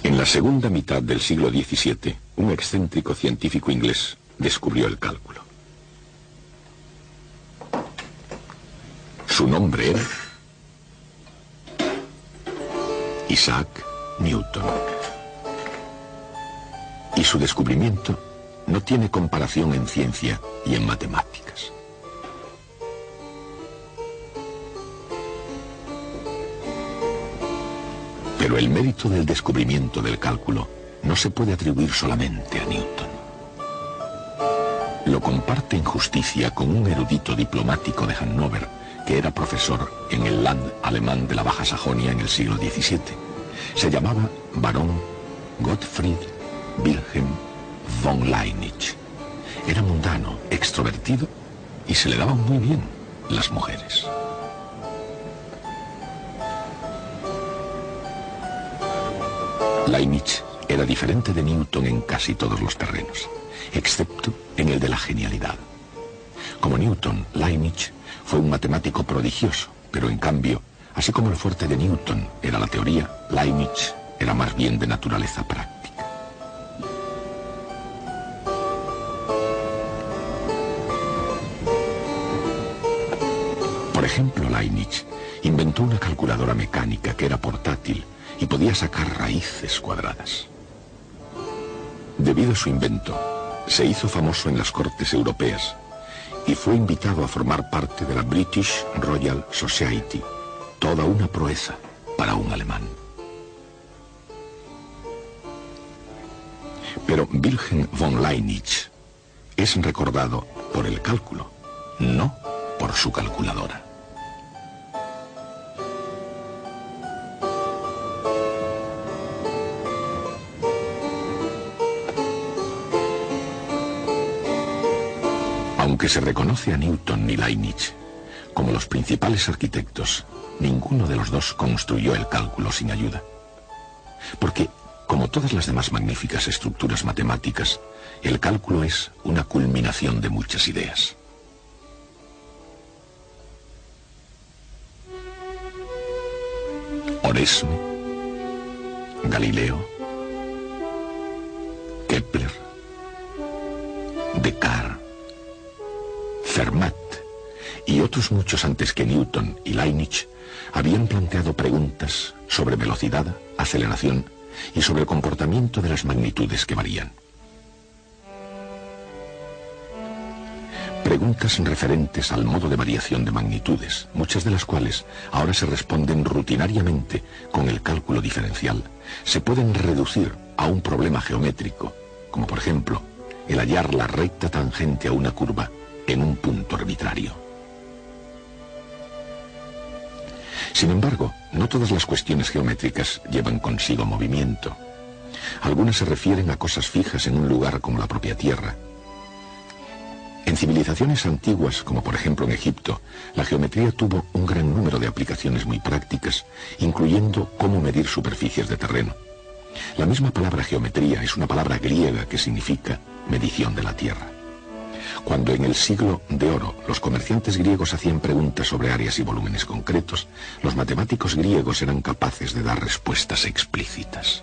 En la segunda mitad del siglo XVII, un excéntrico científico inglés descubrió el cálculo. Su nombre era Isaac Newton. Y su descubrimiento no tiene comparación en ciencia y en matemáticas. Pero el mérito del descubrimiento del cálculo no se puede atribuir solamente a Newton. Lo comparte en justicia con un erudito diplomático de Hannover que era profesor en el Land alemán de la Baja Sajonia en el siglo XVII. Se llamaba Barón Gottfried Wilhelm von Leibniz. Era mundano, extrovertido y se le daban muy bien las mujeres. Leibniz era diferente de Newton en casi todos los terrenos, excepto en el de la genialidad. Como Newton, Leibniz fue un matemático prodigioso, pero en cambio, así como el fuerte de Newton era la teoría, Leibniz era más bien de naturaleza práctica. Por ejemplo, Leibniz inventó una calculadora mecánica que era portátil y podía sacar raíces cuadradas. Debido a su invento, se hizo famoso en las cortes europeas y fue invitado a formar parte de la British Royal Society, toda una proeza para un alemán. Pero Wilhelm von Leibniz es recordado por el cálculo, no por su calculadora. Aunque se reconoce a Newton y Leibniz como los principales arquitectos, ninguno de los dos construyó el cálculo sin ayuda. Porque, como todas las demás magníficas estructuras matemáticas, el cálculo es una culminación de muchas ideas. Oresme, Galileo, Kepler, Descartes, Fermat y otros muchos antes que Newton y Leibniz habían planteado preguntas sobre velocidad, aceleración y sobre el comportamiento de las magnitudes que varían. Preguntas referentes al modo de variación de magnitudes, muchas de las cuales ahora se responden rutinariamente con el cálculo diferencial, se pueden reducir a un problema geométrico, como por ejemplo el hallar la recta tangente a una curva en un punto arbitrario. Sin embargo, no todas las cuestiones geométricas llevan consigo movimiento. Algunas se refieren a cosas fijas en un lugar como la propia Tierra. En civilizaciones antiguas, como por ejemplo en Egipto, la geometría tuvo un gran número de aplicaciones muy prácticas, incluyendo cómo medir superficies de terreno. La misma palabra geometría es una palabra griega que significa medición de la tierra. Cuando en el siglo de oro los comerciantes griegos hacían preguntas sobre áreas y volúmenes concretos, los matemáticos griegos eran capaces de dar respuestas explícitas.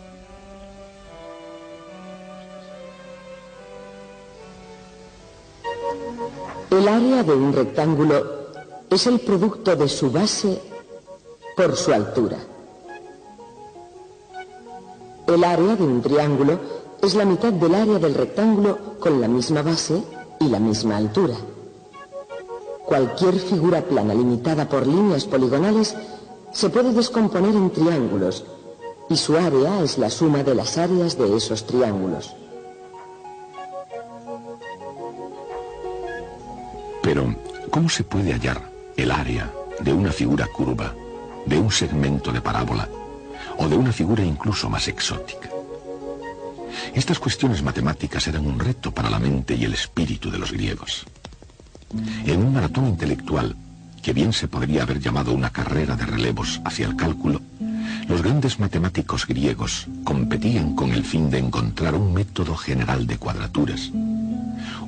El área de un rectángulo es el producto de su base por su altura. El área de un triángulo es la mitad del área del rectángulo con la misma base y la misma altura. Cualquier figura plana limitada por líneas poligonales se puede descomponer en triángulos y su área es la suma de las áreas de esos triángulos. Pero, ¿cómo se puede hallar el área de una figura curva, de un segmento de parábola o de una figura incluso más exótica? Estas cuestiones matemáticas eran un reto para la mente y el espíritu de los griegos. En un maratón intelectual, que bien se podría haber llamado una carrera de relevos hacia el cálculo, los grandes matemáticos griegos competían con el fin de encontrar un método general de cuadraturas,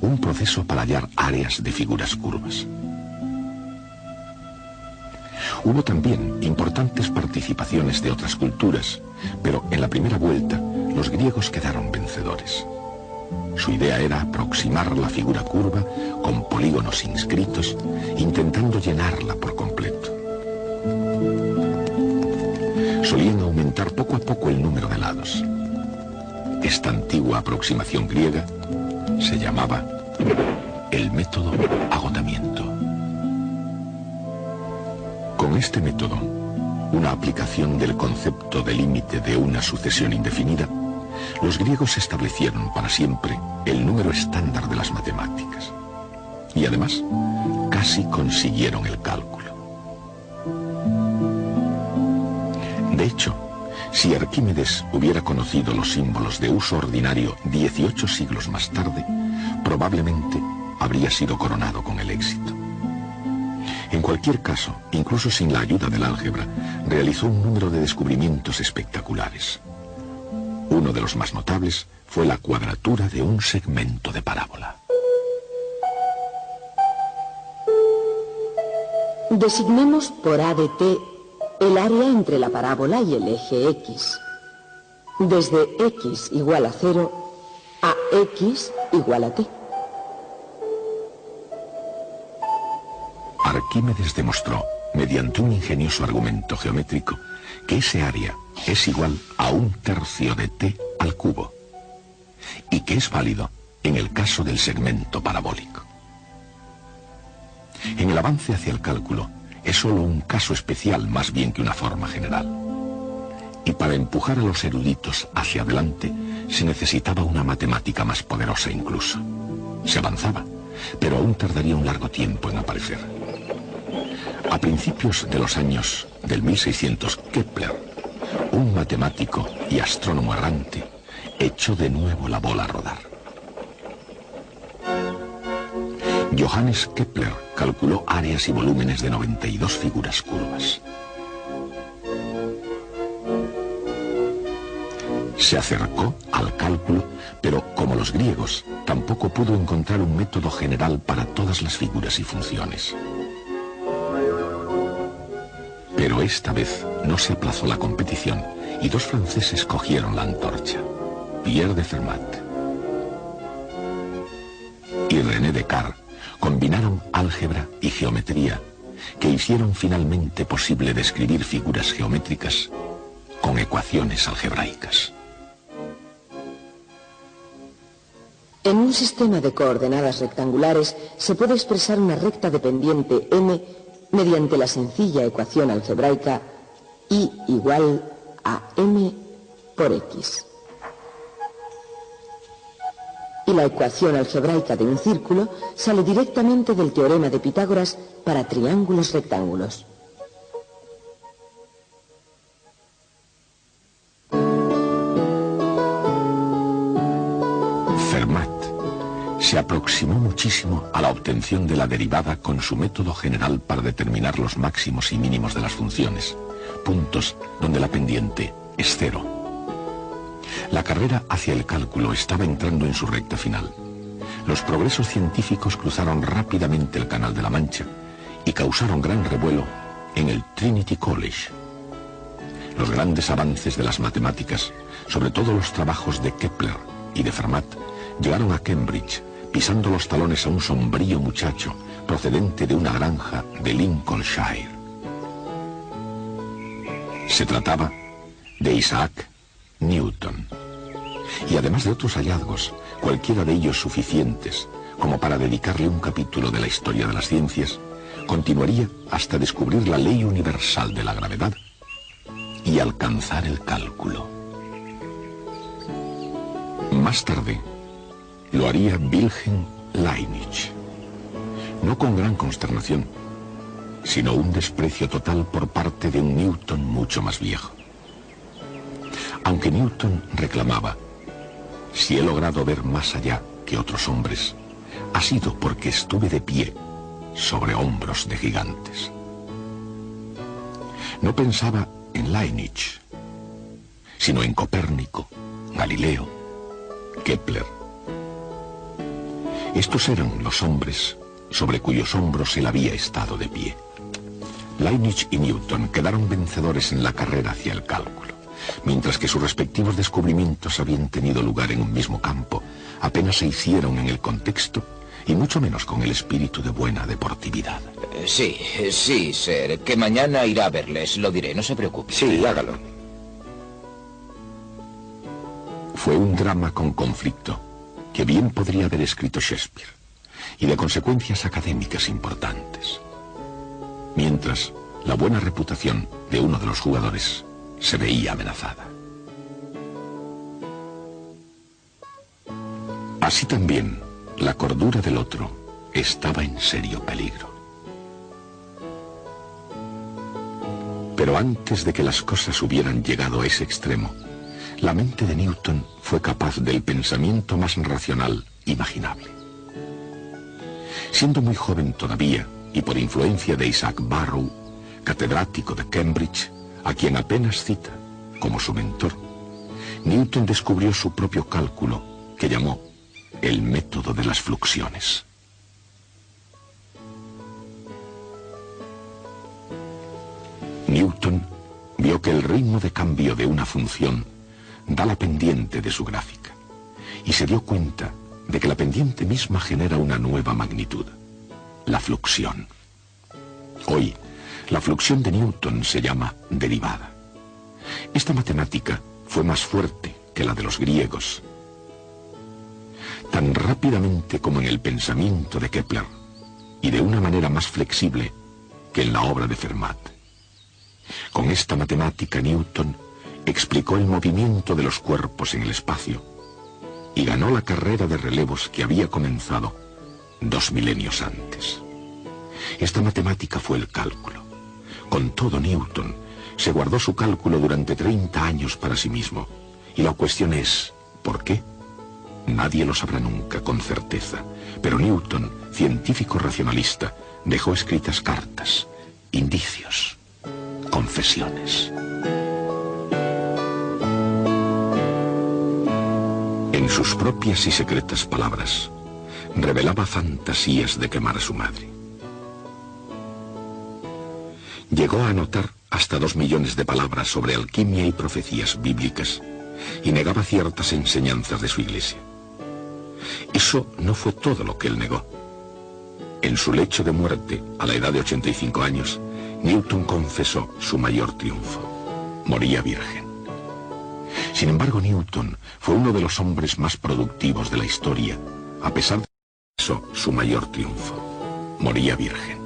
un proceso para hallar áreas de figuras curvas. Hubo también importantes participaciones de otras culturas, pero en la primera vuelta los griegos quedaron vencedores. Su idea era aproximar la figura curva con polígonos inscritos, intentando llenarla por completo. Solían aumentar poco a poco el número de lados. Esta antigua aproximación griega se llamaba el método agotamiento. Con este método, una aplicación del concepto de límite de una sucesión indefinida, los griegos establecieron para siempre el número estándar de las matemáticas. Y además, casi consiguieron el cálculo. De hecho, si Arquímedes hubiera conocido los símbolos de uso ordinario 18 siglos más tarde, probablemente habría sido coronado con el éxito. En cualquier caso, incluso sin la ayuda del álgebra, realizó un número de descubrimientos espectaculares. Uno de los más notables fue la cuadratura de un segmento de parábola. Designemos por A de t el área entre la parábola y el eje X. Desde X igual a 0 a X igual a t. Arquímedes demostró, mediante un ingenioso argumento geométrico, que ese área es igual a 1/3 de t al cubo, y que es válido en el caso del segmento parabólico. En el avance hacia el cálculo, es solo un caso especial más bien que una forma general. Y para empujar a los eruditos hacia adelante, se necesitaba una matemática más poderosa incluso. Se avanzaba, pero aún tardaría un largo tiempo en aparecer. A principios de los años del 1600, Kepler, un matemático y astrónomo errante, echó de nuevo la bola a rodar. Johannes Kepler calculó áreas y volúmenes de 92 figuras curvas. Se acercó al cálculo, pero como los griegos, tampoco pudo encontrar un método general para todas las figuras y funciones. Pero esta vez no se aplazó la competición y dos franceses cogieron la antorcha, Pierre de Fermat y René Descartes. Combinaron álgebra y geometría, que hicieron finalmente posible describir figuras geométricas con ecuaciones algebraicas. En un sistema de coordenadas rectangulares se puede expresar una recta dependiente m mediante la sencilla ecuación algebraica y igual a m por x. Y la ecuación algebraica de un círculo sale directamente del teorema de Pitágoras para triángulos rectángulos. Fermat se aproximó muchísimo a la obtención de la derivada con su método general para determinar los máximos y mínimos de las funciones, puntos donde la pendiente es cero. La carrera hacia el cálculo estaba entrando en su recta final. Los progresos científicos cruzaron rápidamente el Canal de la Mancha y causaron gran revuelo en el Trinity College. Los grandes avances de las matemáticas, sobre todo los trabajos de Kepler y de Fermat, llegaron a Cambridge, pisando los talones a un sombrío muchacho procedente de una granja de Lincolnshire. Se trataba de Isaac Newton, y además de otros hallazgos, cualquiera de ellos suficientes como para dedicarle un capítulo de la historia de las ciencias, continuaría hasta descubrir la ley universal de la gravedad y alcanzar el cálculo. Más tarde, lo haría Wilhelm Leibniz, no con gran consternación, sino un desprecio total por parte de un Newton mucho más viejo. Aunque Newton reclamaba, si he logrado ver más allá que otros hombres, ha sido porque estuve de pie sobre hombros de gigantes. No pensaba en Leibniz, sino en Copérnico, Galileo, Kepler. Estos eran los hombres sobre cuyos hombros él había estado de pie. Leibniz y Newton quedaron vencedores en la carrera hacia el cálculo, mientras que sus respectivos descubrimientos habían tenido lugar en un mismo campo, apenas se hicieron en el contexto y mucho menos con el espíritu de buena deportividad. Sí, Sir, que mañana irá a verles, lo diré, no se preocupe. Sí, hágalo. Fue un drama con conflicto que bien podría haber escrito Shakespeare, y de consecuencias académicas importantes. Mientras, la buena reputación de uno de los jugadores se veía amenazada. Así también, la cordura del otro estaba en serio peligro. Pero antes de que las cosas hubieran llegado a ese extremo, la mente de Newton fue capaz del pensamiento más racional imaginable. Siendo muy joven todavía, y por influencia de Isaac Barrow, catedrático de Cambridge, a quien apenas cita como su mentor, Newton descubrió su propio cálculo, que llamó el método de las fluxiones. Newton vio que el ritmo de cambio de una función da la pendiente de su gráfica, y se dio cuenta de que la pendiente misma genera una nueva magnitud, la fluxión. Hoy, la fluxión de Newton se llama derivada. Esta matemática fue más fuerte que la de los griegos. Tan rápidamente como en el pensamiento de Kepler, y de una manera más flexible que en la obra de Fermat. Con esta matemática Newton explicó el movimiento de los cuerpos en el espacio y ganó la carrera de relevos que había comenzado 2 milenios antes. Esta matemática fue el cálculo. Con todo, Newton se guardó su cálculo durante 30 años para sí mismo. Y la cuestión es, ¿por qué? Nadie lo sabrá nunca con certeza. Pero Newton, científico racionalista, dejó escritas cartas, indicios, confesiones. En sus propias y secretas palabras, revelaba fantasías de quemar a su madre. Llegó a anotar hasta 2 millones de palabras sobre alquimia y profecías bíblicas, y negaba ciertas enseñanzas de su iglesia. Eso no fue todo lo que él negó. En su lecho de muerte, a la edad de 85 años, Newton confesó su mayor triunfo: moría virgen. Sin embargo, Newton fue uno de los hombres más productivos de la historia, a pesar de eso, su mayor triunfo: moría virgen.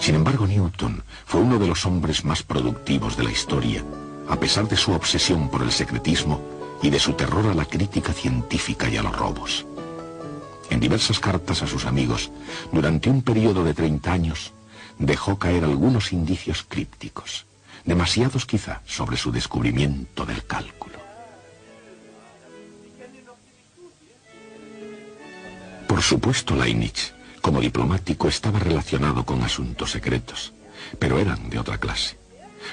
Sin embargo, Newton fue uno de los hombres más productivos de la historia, a pesar de su obsesión por el secretismo y de su terror a la crítica científica y a los robos. En diversas cartas a sus amigos, durante un periodo de 30 años, dejó caer algunos indicios crípticos, demasiados quizá, sobre su descubrimiento del cálculo. Por supuesto, Leibniz, como diplomático, estaba relacionado con asuntos secretos, pero eran de otra clase.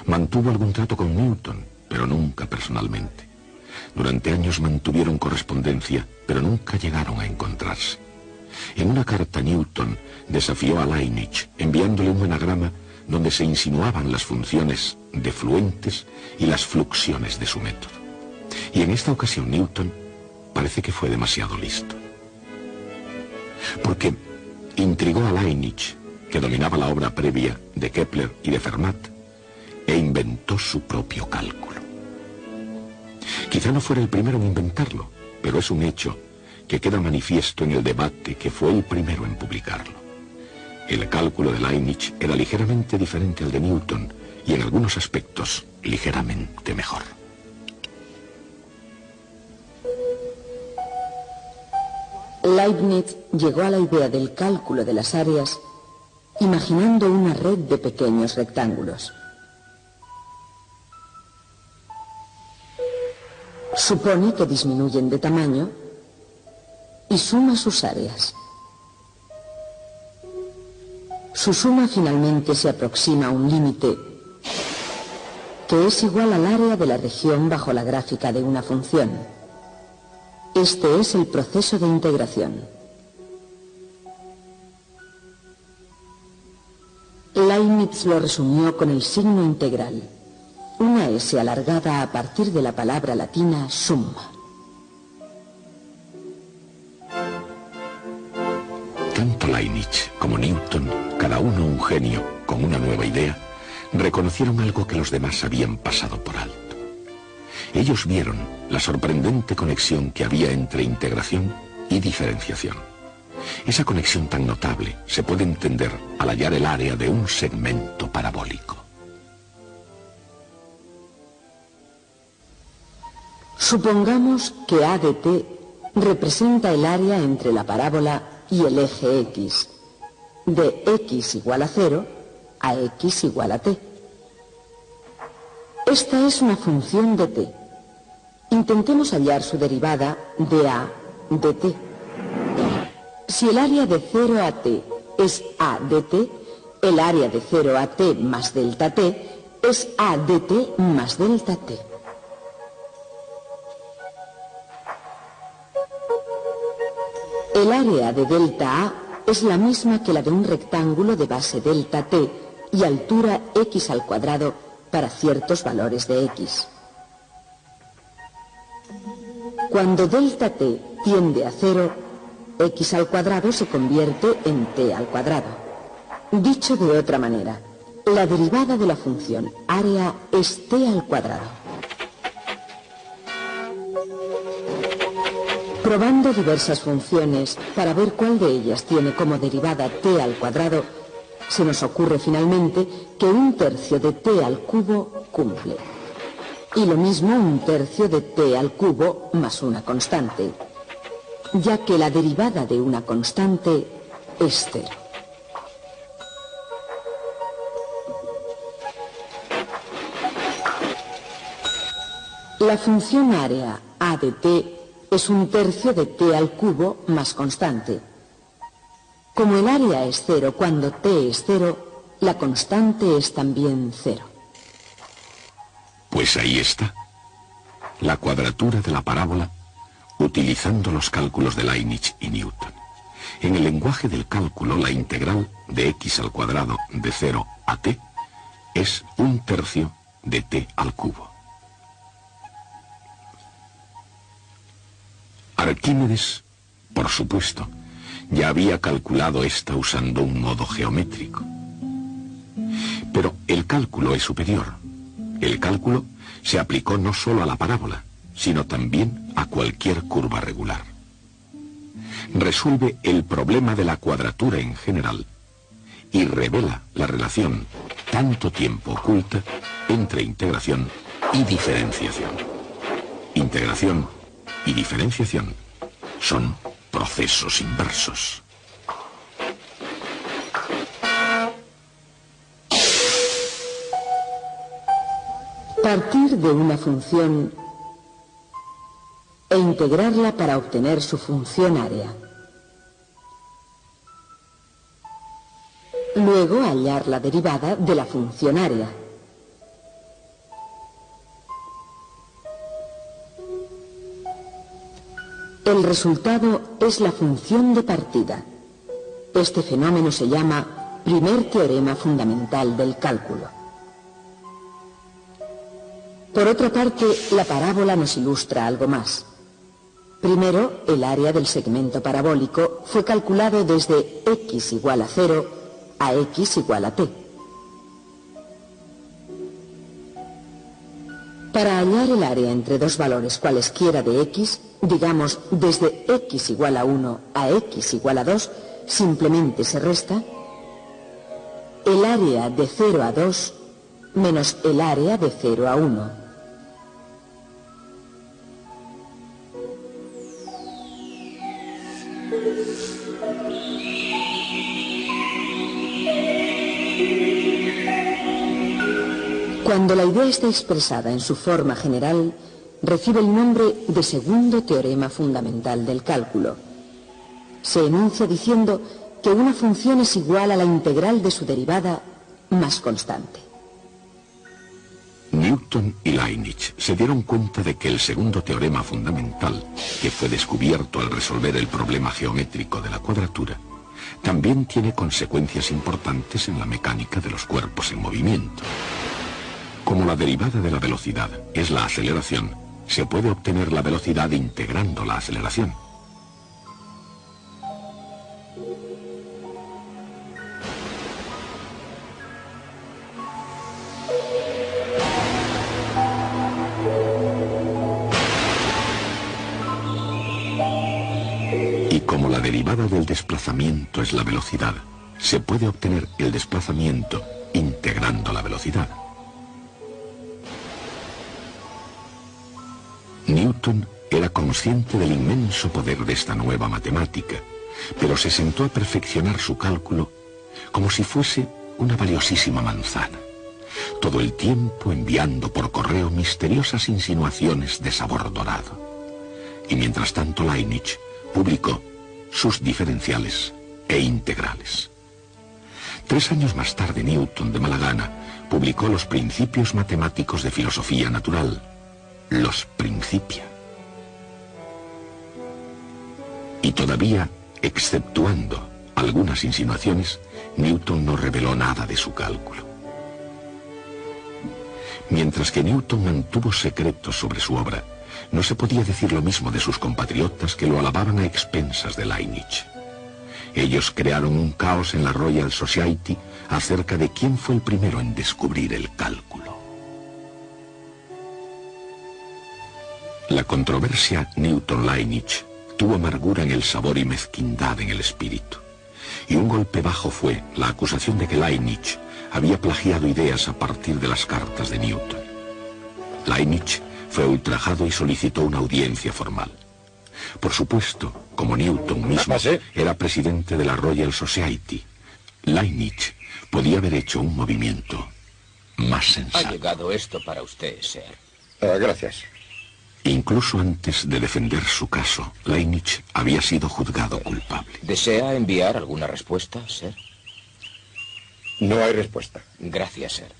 Mantuvo algún trato con Newton, pero nunca personalmente. Durante años mantuvieron correspondencia, pero nunca llegaron a encontrarse. En una carta, Newton desafió a Leibniz, enviándole un anagrama donde se insinuaban las funciones de fluentes y las fluxiones de su método. Y en esta ocasión Newton parece que fue demasiado listo. Porque intrigó a Leibniz, que dominaba la obra previa de Kepler y de Fermat, e inventó su propio cálculo. Quizá no fuera el primero en inventarlo, pero es un hecho que queda manifiesto en el debate que fue el primero en publicarlo. El cálculo de Leibniz era ligeramente diferente al de Newton y en algunos aspectos ligeramente mejor. Leibniz llegó a la idea del cálculo de las áreas imaginando una red de pequeños rectángulos. Supone que disminuyen de tamaño y suma sus áreas. Su suma finalmente se aproxima a un límite que es igual al área de la región bajo la gráfica de una función. Este es el proceso de integración. Leibniz lo resumió con el signo integral, una S alargada a partir de la palabra latina summa. Tanto Leibniz como Newton, cada uno un genio con una nueva idea, reconocieron algo que los demás habían pasado por alto. Ellos vieron la sorprendente conexión que había entre integración y diferenciación. Esa conexión tan notable se puede entender al hallar el área de un segmento parabólico. Supongamos que A de t representa el área entre la parábola y el eje X, de X igual a 0 a X igual a t. Esta es una función de t. Intentemos hallar su derivada de A de t. Si el área de 0 a t es A de t, el área de 0 a t más delta t es A de t más delta t. El área de delta A es la misma que la de un rectángulo de base delta t y altura x al cuadrado para ciertos valores de x. Cuando delta t tiende a 0, x al cuadrado se convierte en t al cuadrado. Dicho de otra manera, la derivada de la función área es t al cuadrado. Probando diversas funciones para ver cuál de ellas tiene como derivada t al cuadrado, se nos ocurre finalmente que un tercio de t al cubo cumple. Y lo mismo un tercio de t al cubo más una constante, ya que la derivada de una constante es 0. La función área a de t es un tercio de t al cubo más constante. Como el área es 0 cuando t es 0, la constante es también 0. Pues ahí está, la cuadratura de la parábola, utilizando los cálculos de Leibniz y Newton. En el lenguaje del cálculo, la integral de x al cuadrado de 0 a t es un tercio de t al cubo. Arquímedes, por supuesto, ya había calculado esta usando un modo geométrico. Pero el cálculo es superior. El cálculo se aplicó no solo a la parábola, sino también a cualquier curva regular. Resuelve el problema de la cuadratura en general y revela la relación tanto tiempo oculta entre integración y diferenciación. Integración y diferenciación son procesos inversos. Partir de una función e integrarla para obtener su función área. Luego hallar la derivada de la función área. El resultado es la función de partida. Este fenómeno se llama primer teorema fundamental del cálculo. Por otra parte, la parábola nos ilustra algo más. Primero, el área del segmento parabólico fue calculado desde x igual a 0 a x igual a t. Para hallar el área entre dos valores cualesquiera de x, digamos desde x igual a 1 a x igual a 2, simplemente se resta el área de 0 a 2 menos el área de 0 a 1. Cuando la idea está expresada en su forma general, recibe el nombre de segundo teorema fundamental del cálculo. Se enuncia diciendo que una función es igual a la integral de su derivada más constante. Newton y Leibniz se dieron cuenta de que el segundo teorema fundamental, que fue descubierto al resolver el problema geométrico de la cuadratura, también tiene consecuencias importantes en la mecánica de los cuerpos en movimiento. Como la derivada de la velocidad es la aceleración, se puede obtener la velocidad integrando la aceleración. Y como la derivada del desplazamiento es la velocidad, se puede obtener el desplazamiento integrando la velocidad. Newton era consciente del inmenso poder de esta nueva matemática, pero se sentó a perfeccionar su cálculo como si fuese una valiosísima manzana, todo el tiempo enviando por correo misteriosas insinuaciones de sabor dorado. Y mientras tanto Leibniz publicó sus diferenciales e integrales. 3 años más tarde, Newton, de mala gana, publicó los Principios Matemáticos de Filosofía Natural, los Principia. Y todavía, exceptuando algunas insinuaciones, Newton no reveló nada de su cálculo. Mientras que Newton mantuvo secretos sobre su obra, no se podía decir lo mismo de sus compatriotas que lo alababan a expensas de Leibniz. Ellos crearon un caos en la Royal Society acerca de quién fue el primero en descubrir el cálculo. La controversia Newton-Leibniz tuvo amargura en el sabor y mezquindad en el espíritu. Y un golpe bajo fue la acusación de que Leibniz había plagiado ideas a partir de las cartas de Newton. Leibniz fue ultrajado y solicitó una audiencia formal. Por supuesto, como Newton mismo era presidente de la Royal Society, Leibniz podía haber hecho un movimiento más sensato. Ha llegado esto para usted, Sir. Gracias. Incluso antes de defender su caso, Leibniz había sido juzgado culpable. ¿Desea enviar alguna respuesta, Sir? No hay respuesta. Gracias, Sir.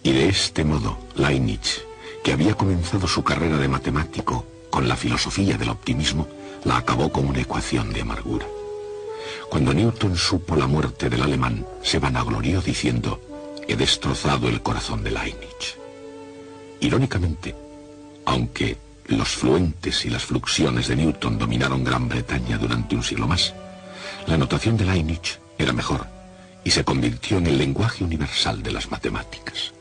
Y de este modo, Leibniz, que había comenzado su carrera de matemático con la filosofía del optimismo, la acabó con una ecuación de amargura. Cuando Newton supo la muerte del alemán, se vanaglorió diciendo: he destrozado el corazón de Leibniz. Irónicamente, aunque los fluentes y las fluxiones de Newton dominaron Gran Bretaña durante un siglo más, la notación de Leibniz era mejor y se convirtió en el lenguaje universal de las matemáticas.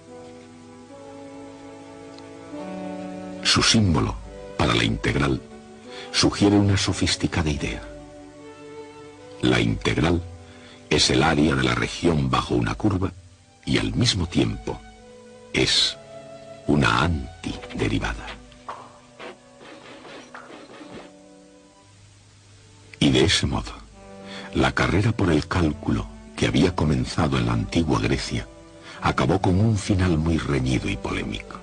Su símbolo para la integral sugiere una sofisticada idea. La integral es el área de la región bajo una curva y al mismo tiempo es una antiderivada. Y de ese modo, la carrera por el cálculo que había comenzado en la antigua Grecia acabó con un final muy reñido y polémico.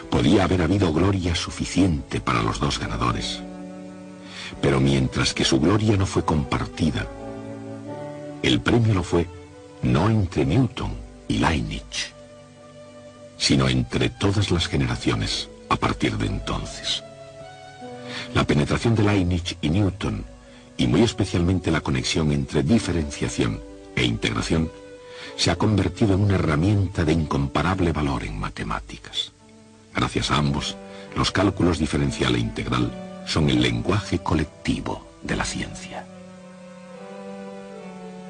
Podía haber habido gloria suficiente para los dos ganadores, pero mientras que su gloria no fue compartida, el premio lo fue no entre Newton y Leibniz, sino entre todas las generaciones a partir de entonces. La penetración de Leibniz y Newton, y muy especialmente la conexión entre diferenciación e integración, se ha convertido en una herramienta de incomparable valor en matemáticas. Gracias a ambos, los cálculos diferencial e integral son el lenguaje colectivo de la ciencia.